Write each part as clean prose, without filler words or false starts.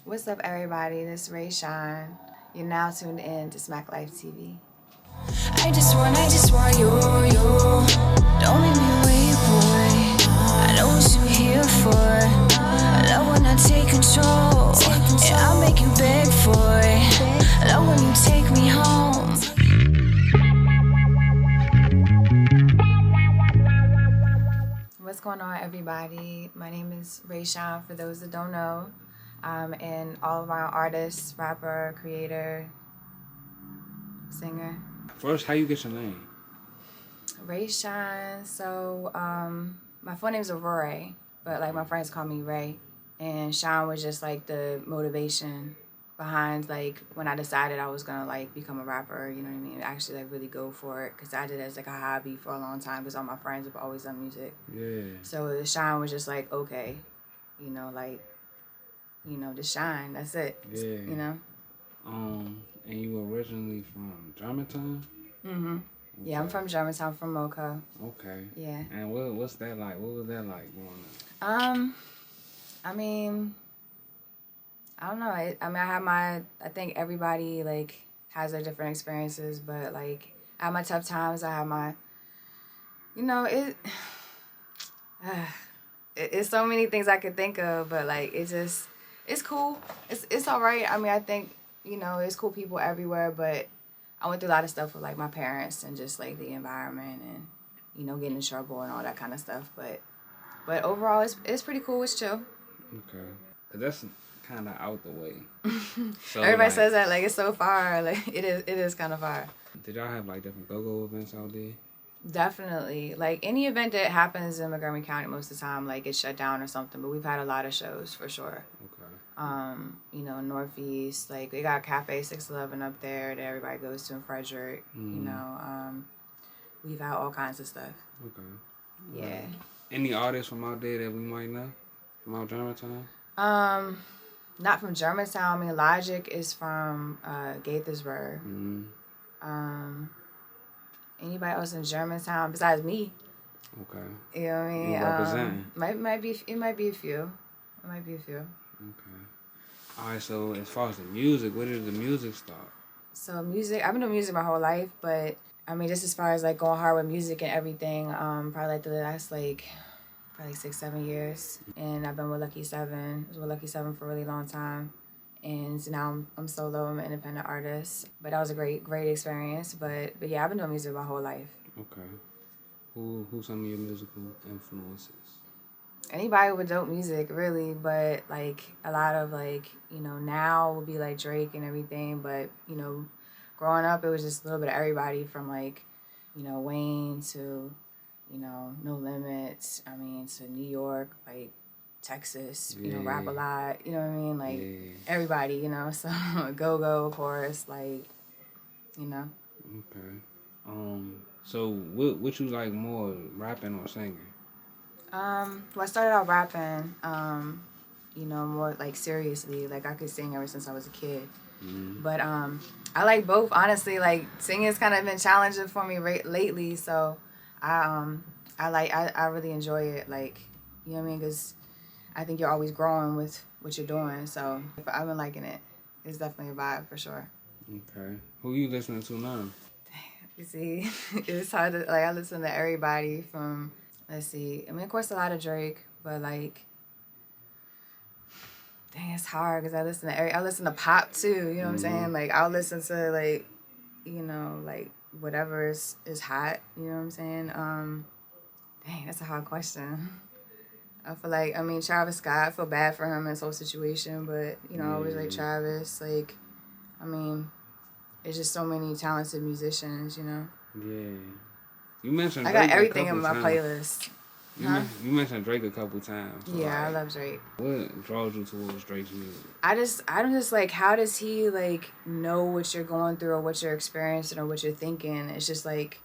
What's up, everybody? This is Rae Shine. You're now tuned in to Smack Life TV. I just want you. Don't make me wait, boy. I know what you're here for. I love when I take control. And I'll make you beg for it. I love when you take me home. What's going on, everybody? My name is Rae Shine, for those that don't know. I'm an all-around artist, rapper, creator, singer. First, how you get your name? Rae Shine. So, my full name's Aurora, but like my friends call me Rae. And Shine was just like the motivation behind like when I decided I was gonna like become a rapper, you know what I mean? Actually like really go for it, because I did it as like a hobby for a long time because all my friends have always done music. Yeah. So Shine was just like, okay, just shine, that's it. Yeah. You know? And you were originally from Germantown? Mm-hmm. Okay. Yeah, I'm from Germantown, from Mocha. Okay. Yeah. And what's that like? What was that like growing up? I mean, I don't know. I think everybody like has their different experiences, but like I had my tough times. I had my, it's so many things I could think of, but like it's cool. It's all right. I mean, I think it's cool people everywhere, but I went through a lot of stuff with like my parents and just like the environment and getting in trouble and all that kind of stuff. But overall, it's pretty cool. It's chill. Okay. 'Cause that's kind of out the way. So, everybody says that like it's so far. Like it is kind of far. Did y'all have like different go-go events out there? Definitely. Like any event that happens in Montgomery County, most of the time like it's shut down or something. But we've had a lot of shows for sure. Okay. Northeast, like we got Cafe 611 up there that everybody goes to in Frederick. We've had all kinds of stuff. Okay. Yeah. Any artists from out there that we might know from out Germantown? Not from Germantown. I mean, Logic is from Gaithersburg. Mm-hmm. Anybody else in Germantown besides me? Okay. You know what I mean? You representing? It might be a few. It might be a few. Okay. All right. So as far as the music, where did the music start? So music, I've been doing music my whole life, but I mean, just as far as like going hard with music and everything, probably like the last probably 6-7 years, and I've been with Lucky 7. I was with Lucky 7 for a really long time, and so now I'm solo. I'm an independent artist, but that was a great experience. But yeah, I've been doing music my whole life. Okay. Who's some of your musical influences? Anybody with dope music, really, but like a lot of like now would be like Drake and everything, but growing up it was just a little bit of everybody from like Wayne to No Limits, to New York, like Texas, Rap a Lot, you know what I mean, like everybody, so Go-Go, of course, like, Okay. So what you like more, rapping or singing? Well, I started out rapping, more like seriously, like I could sing ever since I was a kid. Mm-hmm. But I like both, honestly. Like singing's kind of been challenging for me lately, so I really enjoy it, like, you know what I mean, because I think you're always growing with what you're doing, so I've been liking it. It's definitely a vibe for sure. Okay. Who you listening to now? You see, it's hard to, like, I listen to everybody from, let's see, I mean, of course, a lot of Drake, but, like, dang, it's hard, because I listen to pop, too, you know what I'm saying? Like, I'll listen to, like, like, whatever is hot, you know what I'm saying? Dang, that's a hard question. I feel like, Travis Scott, I feel bad for him in this whole situation, but, I always like Travis, like, there's just so many talented musicians, Yeah. You mentioned Drake. I got everything in my playlist. You mentioned Drake a couple times. So yeah, I love Drake. What draws you towards Drake's music? I'm just like, how does he like know what you're going through or what you're experiencing or what you're thinking? It's just like,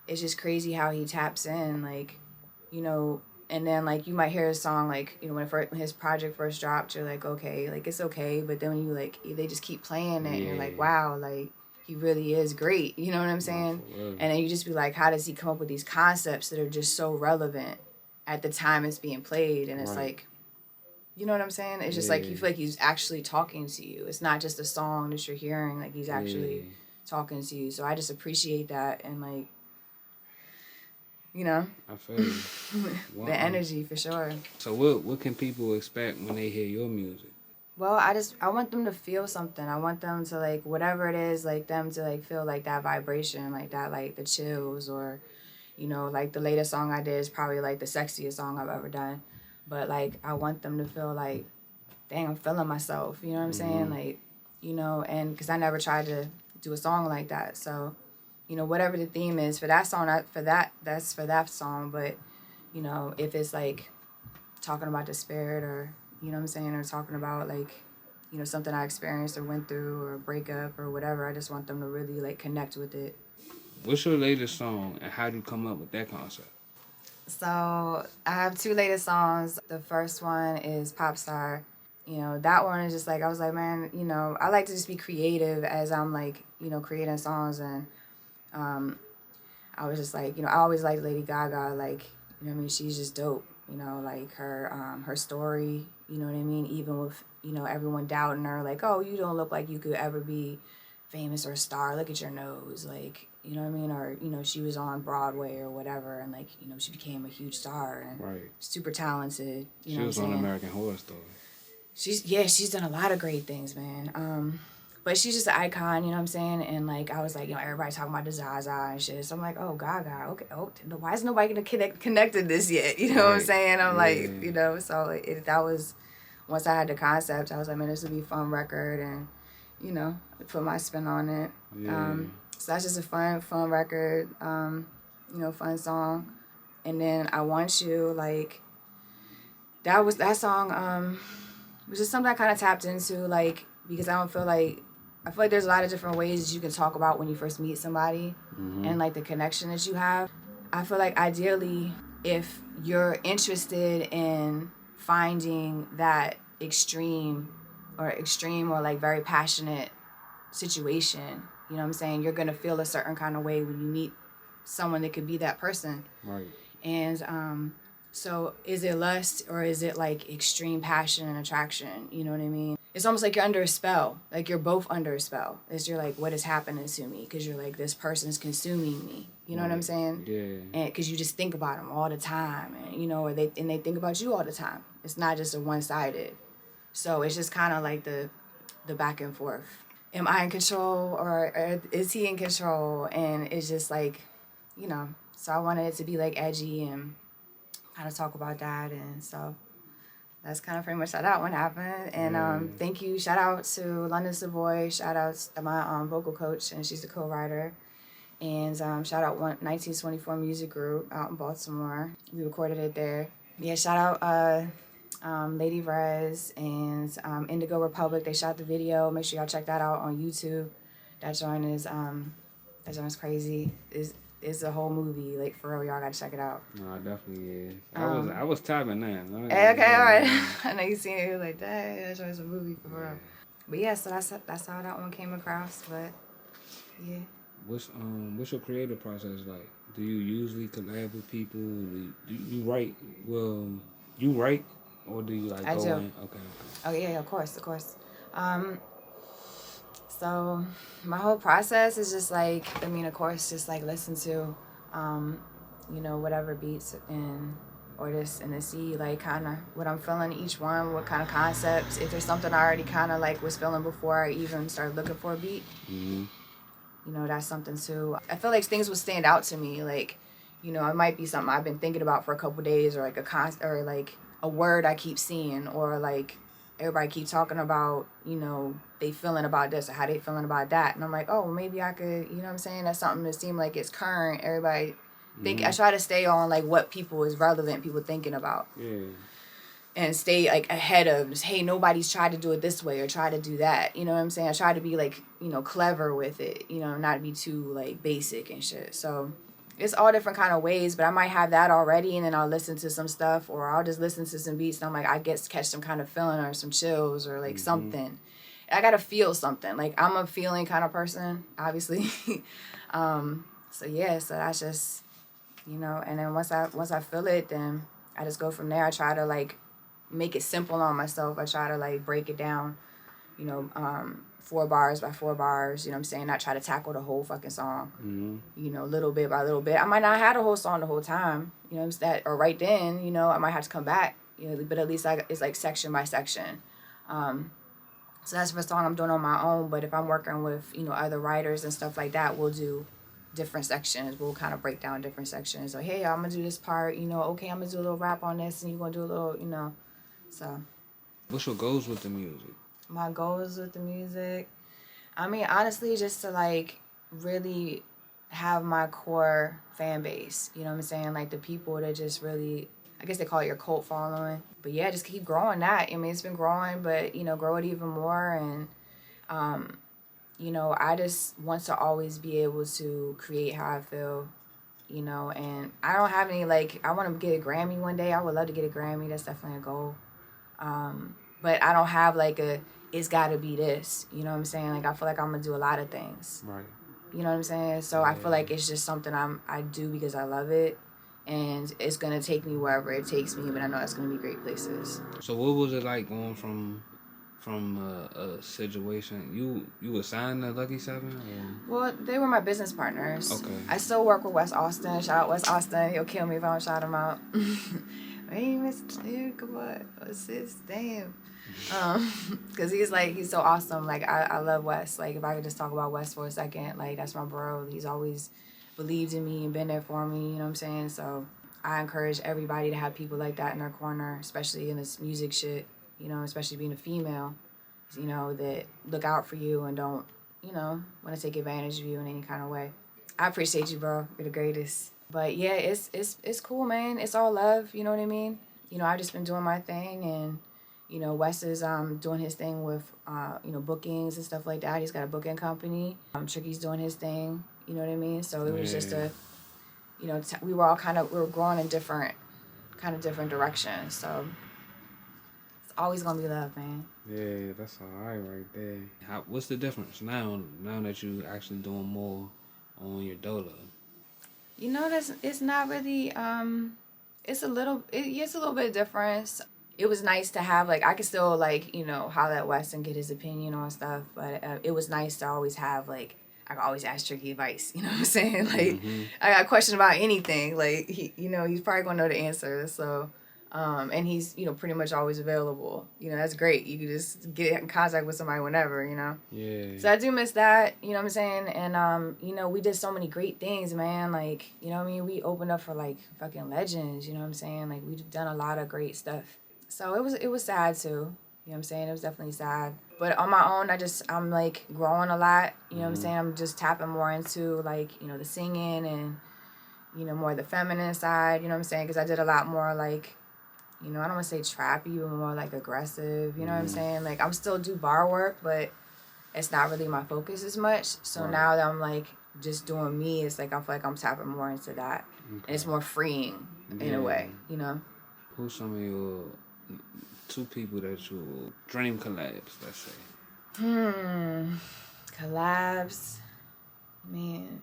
it's just crazy how he taps in, like, and then like you might hear a song like when his project first dropped, you're like, okay, like it's okay, but then when you like they just keep playing it, and you're like, wow, like he really is great, you know what I'm saying? And then you just be like, how does he come up with these concepts that are just so relevant at the time it's being played? And it's like, You know what I'm saying? It's just like you feel like he's actually talking to you. It's not just a song that you're hearing. Like he's actually talking to you. So I just appreciate that and like, you know, I feel you. the energy for sure. So what can people expect when they hear your music? Well, I want them to feel something. I want them to like whatever it is, like them to like feel like that vibration, like that, like the chills, or you know, like the latest song I did is probably like the sexiest song I've ever done. But like I want them to feel like, dang, I'm feeling myself. You know what I'm saying? Like, you know, and because I never tried to do a song like that. So, you know, whatever the theme is for that song, that's for that song. But, you know, if it's like talking about the spirit or, you know what I'm saying, or talking about like, you know, something I experienced or went through or a breakup or whatever, I just want them to really like connect with it. What's your latest song and how do you come up with that concept? So I have 2 latest songs. The first one is Pop Star. You know, that one is just like, I was like, man, you know, I like to just be creative as I'm like, you know, creating songs. And I was just like, you know, I always liked Lady Gaga. Like, you know what I mean? She's just dope. You know, like her story, you know what I mean? Even with, you know, everyone doubting her, like, oh, you don't look like you could ever be famous or a star. Look at your nose. Like, you know what I mean? Or, you know, she was on Broadway or whatever, and, like, you know, she became a huge star and super talented. You know what I'm saying? She was on American Horror Story. She's done a lot of great things, man. But she's just an icon, you know what I'm saying? And, like, I was like, you know, everybody talking about the Zaza and shit. So I'm like, oh, Gaga, okay. Oh, why is nobody going to connected this yet? You know what I'm saying? I'm like, you know, so that was, once I had the concept, I was like, man, this would be a fun record and, you know, put my spin on it. So that's just a fun record, you know, fun song. And then I Want You, like, that song was just something I kind of tapped into, like, because I feel like there's a lot of different ways that you can talk about when you first meet somebody and, like, the connection that you have. I feel like ideally, if you're interested in finding that extreme or like very passionate situation, you know what I'm saying, you're going to feel a certain kind of way when you meet someone that could be that person. Right. And so is it lust or is it like extreme passion and attraction? You know what I mean? It's almost like you're under a spell. Like you're both under a spell. It's you're like, what is happening to me? Because you're like, this person's consuming me. You know what I'm saying? Yeah. And because you just think about them all the time, and you know, or they think about you all the time. It's not just a one-sided. So it's just kind of like the back and forth. Am I in control or is he in control? And it's just like, you know. So I wanted it to be like edgy and kind of talk about that, and so that's kind of pretty much how that one happened. And thank you, shout out to London Savoy, shout out to my vocal coach, and she's the co-writer, and shout out 1924 Music Group out in Baltimore. We recorded it there. Yeah, shout out Lady Rez and Indigo Republic. They shot the video. Make sure y'all check that out on YouTube. That joint is crazy. It's a whole movie, like for real. Y'all gotta check it out. No, definitely is. I was tapping that. Okay, all right. I know you seen it. You're like, dang, that show's a movie for real. But yeah, so that's how that one came across. But yeah. What's your creative process like? Do you usually collab with people? Do you write? Well, you write, or do you like go in? Okay. Oh yeah, of course. So my whole process is just like, I mean, of course, just like listen to, you know, whatever beats or see like kind of what I'm feeling each one, what kind of concepts. If there's something I already kind of like was feeling before I even started looking for a beat, you know, that's something too. I feel like things will stand out to me. Like, you know, it might be something I've been thinking about for a couple days, or like or like a word I keep seeing, or like everybody keep talking about, you know, they feeling about this or how they feeling about that. And I'm like, oh, maybe I could, you know what I'm saying? That's something that seems like it's current. Everybody think, I try to stay on like what people is relevant, people thinking about. Yeah. And stay like ahead of just, hey, nobody's tried to do it this way or try to do that. You know what I'm saying? I try to be like, you know, clever with it, you know, not be too like basic and shit. So it's all different kind of ways, but I might have that already, and then I'll listen to some stuff, or I'll just listen to some beats, and I'm like, I get to catch some kind of feeling or some chills or like something. I gotta feel something. Like I'm a feeling kind of person, obviously. So yeah, so that's just, you know, and then once I feel it, then I just go from there. I try to like make it simple on myself. I try to like break it down, 4 bars by 4 bars, you know what I'm saying? Not try to tackle the whole fucking song, little bit by little bit. I might not have the whole song the whole time, or right then, I might have to come back, but at least it's like section by section. So that's for a song I'm doing on my own, but if I'm working with, other writers and stuff like that, we'll do different sections. We'll kind of break down different sections. So, hey, I'm going to do this part, okay, I'm going to do a little rap on this, and you're going to do a little, so. What's your goals with the music? My goals with the music? I mean, honestly, just to, like, really have my core fan base, you know what I'm saying? Like, the people that just really, I guess they call it your cult following. But, yeah, just keep growing that. I mean, it's been growing, but, grow it even more. And, I just want to always be able to create how I feel, and I don't have any, like, I want to get a Grammy one day. I would love to get a Grammy. That's definitely a goal. But I don't have, like, it's got to be this, you know what I'm saying? Like, I feel like I'm going to do a lot of things. Right. You know what I'm saying? So I feel like it's just something I do because I love it. And it's going to take me wherever it takes me, but I know it's going to be great places. So what was it like going from a situation? You were signed to Lucky 7? Or? Well, they were my business partners. Okay. I still work with Wes Austin. Shout out Wes Austin. He'll kill me if I don't shout him out. Hey, Mr. Come on. What's this? Damn. Because he's so awesome. Like, I love Wes. Like, if I could just talk about Wes for a second, like, that's my bro. He's always believed in me and been there for me, you know what I'm saying? So I encourage everybody to have people like that in their corner, especially in this music shit, especially being a female, that look out for you and don't, want to take advantage of you in any kind of way. I appreciate you, bro. You're the greatest. But yeah, it's cool, man. It's all love, you know what I mean? I've just been doing my thing, and Wes is doing his thing with bookings and stuff like that. He's got a booking company. Tricky's doing his thing, you know what I mean? So it was just we were growing in different directions. So it's always gonna be love, man. Yeah, that's all right there. What's the difference now that you actually doing more on your Dola? It's not really, it's a little bit of difference. It was nice to have, like, I could still, like, holler at Wes and get his opinion on stuff, but it was nice to always have, like, I could always ask Tricky advice, you know what I'm saying? Like, I got a question about anything, like, he's probably going to know the answer, so, and he's, pretty much always available. That's great. You can just get in contact with somebody whenever, Yeah. So I do miss that, you know what I'm saying? And, we did so many great things, man. Like, you know what I mean? We opened up for, like, fucking legends, you know what I'm saying? Like, we've done a lot of great stuff. So it was sad, too. You know what I'm saying? It was definitely sad. But on my own, I'm, like, growing a lot. You know what I'm saying? I'm just tapping more into, like, the singing and, more the feminine side. You know what I'm saying? Because I did a lot more, like, I don't want to say trappy, but more, like, aggressive. You know what I'm saying? Like, I'm still do bar work, but it's not really my focus as much. So now that I'm, like, just doing me, it's like I feel like I'm tapping more into that. Okay. And it's more freeing in a way, Who's some of your 2 people that you dream collabs, let's say? Collabs. Man.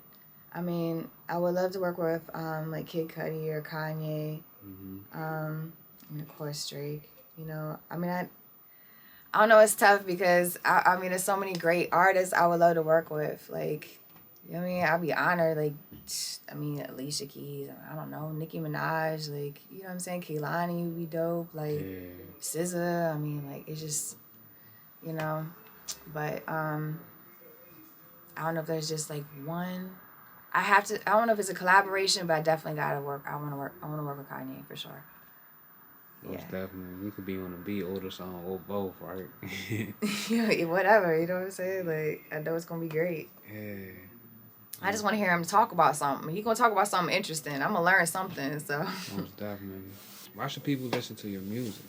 I mean, I would love to work with, like, Kid Cudi or Kanye. And, of course, Drake. I mean, I don't know, it's tough because, I mean, there's so many great artists I would love to work with. Like, you know what I mean? I'd be honored. Like, I mean, Alicia Keys, I don't know, Nicki Minaj, like, you know what I'm saying? Kehlani would be dope. Like, SZA, I mean, like, it's just, But, I don't know if there's just, like, one. I don't know if it's a collaboration, but I definitely gotta work. I wanna work with Kanye for sure. Most definitely. We could be on a beat or the song or both, right? Yeah, whatever, you know what I'm saying? Like, I know it's gonna be great. Yeah. I just want to hear him talk about something. He's gonna talk about something interesting. I'm gonna learn something, so. Most definitely. Why should people listen to your music?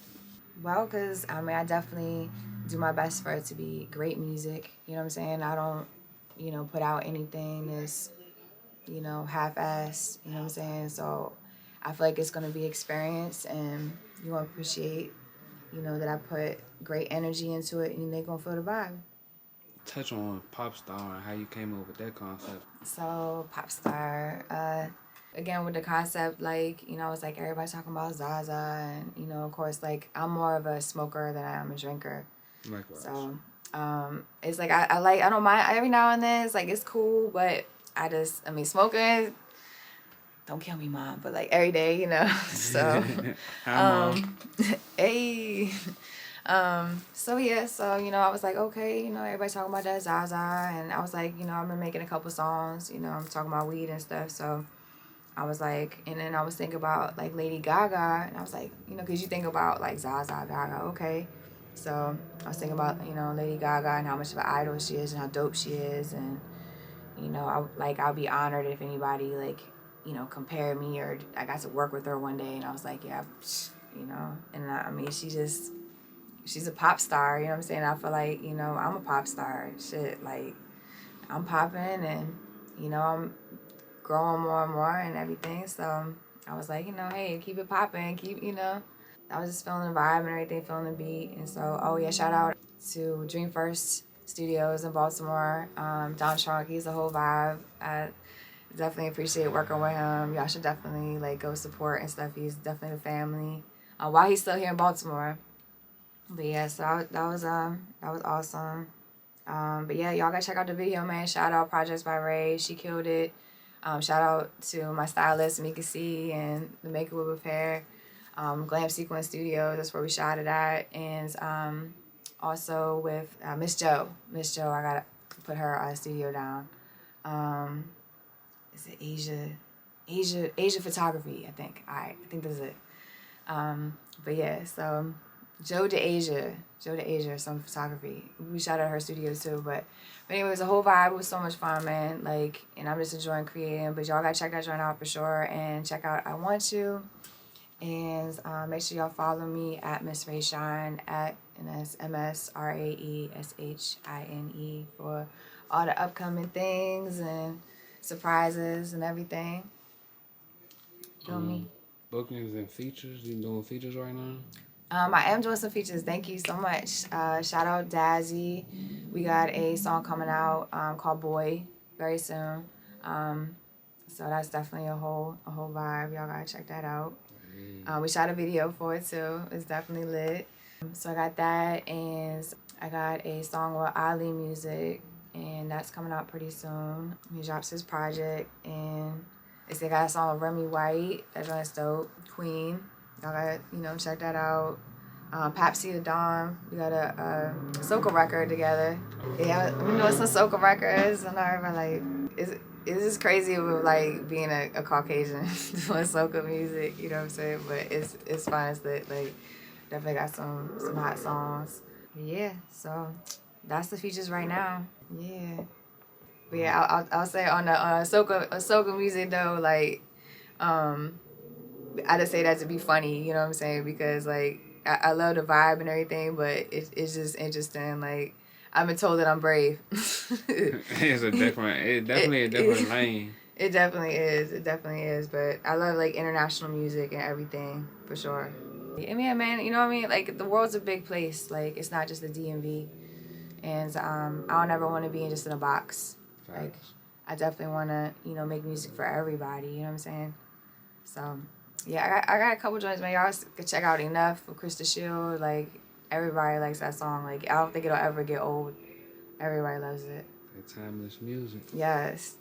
Well, because, I mean, I definitely do my best for it to be great music. You know what I'm saying? I don't, put out anything that's, half-assed. You know what I'm saying? So I feel like it's going to be experience, and you want to appreciate, that I put great energy into it, and they're going to feel the vibe. Touch on pop star and how you came up with that concept. So, pop star, Again, with the concept, like, you know, it's like everybody's talking about Zaza, and, you know, of course, like, I'm more of a smoker than I am a drinker. Likewise. So, it's like, I don't mind every now and then, it's like, it's cool, but I mean, smoking, don't kill me, Mom, but like every day, you know, so, hey, so yeah, so, you know, I was like, okay, you know, everybody's talking about that Zaza, and I was like, you know, I've been making a couple songs, you know, I'm talking about weed and stuff, so I was like, and then I was thinking about like Lady Gaga, and I was like, you know, because you think about like Zaza, Gaga, okay. So I was thinking about, you know, Lady Gaga and how much of an idol she is and how dope she is, and, you know, I'll be honored if anybody like, you know, compare me, or I got to work with her one day, and I was like, yeah, you know, and I mean, she's a pop star, you know what I'm saying? I feel like, you know, I'm a pop star, shit, like, I'm popping, and, you know, I'm growing more and more and everything, so I was like, you know, hey, keep it popping, you know, I was just feeling the vibe and everything, feeling the beat, and so, oh yeah, shout out to Dream First Studios in Baltimore, Don Trunk, he's the whole vibe. I definitely appreciate working with him. Y'all should definitely like go support and stuff. He's definitely a family. While he's still here in Baltimore. But yeah, so that was awesome. But yeah, y'all gotta check out the video, man. Shout out Projects by Rae. She killed it. Shout out to my stylist, Mika C, and the Makeup with Repair. Glam Sequence Studios, that's where we shot it at. And also with Miss Joe. Miss Joe, I gotta put her studio down. Is it Asia Photography, I think. I think that's it. But yeah, so Joe to Asia, some photography. We shot at her studio too, but anyway, it was a whole vibe. It was so much fun, man. Like, and I'm just enjoying creating. But y'all gotta check that joint out for sure, and check out I Want You, and make sure y'all follow me at Miss Rae Shine and that's MSRAESHINE for all the upcoming things and surprises and everything. Feel me? Bookings and features. You doing features right now? I am doing some features. Thank you so much. Shout out Dazzy. We got a song coming out called Boy very soon. So that's definitely a whole vibe. Y'all gotta check that out. We shot a video for it too. It's definitely lit. So I got that, and I got a song with Ali Music, and that's coming out pretty soon. He drops his project, and they got a song with Remy White. That joint's dope. Queen. Y'all gotta, you know, check that out. Papsy the Dawn. We got a soca record together. Yeah, we doing some soca records, and everybody like, it's just crazy with like being a Caucasian doing soca music. You know what I'm saying? But it's fun. It's lit. Like, definitely got some hot songs. Yeah, so that's the features right now. Yeah. But yeah, I'll say on the soca music though, like, I just say that to be funny, you know what I'm saying? Because like I love the vibe and everything, but it's just interesting. Like, I've been told that I'm brave. It's definitely a different lane. It definitely is. But I love like international music and everything for sure. I mean, man, you know what I mean? Like, the world's a big place. Like, it's not just the DMV, and I don't ever want to be just in a box. Like, I definitely want to, you know, make music for everybody. You know what I'm saying? So, yeah, I got a couple joints, man. Y'all could check out Enough with Krista Shield. Like, everybody likes that song. Like, I don't think it'll ever get old. Everybody loves it. Timeless music. Yes.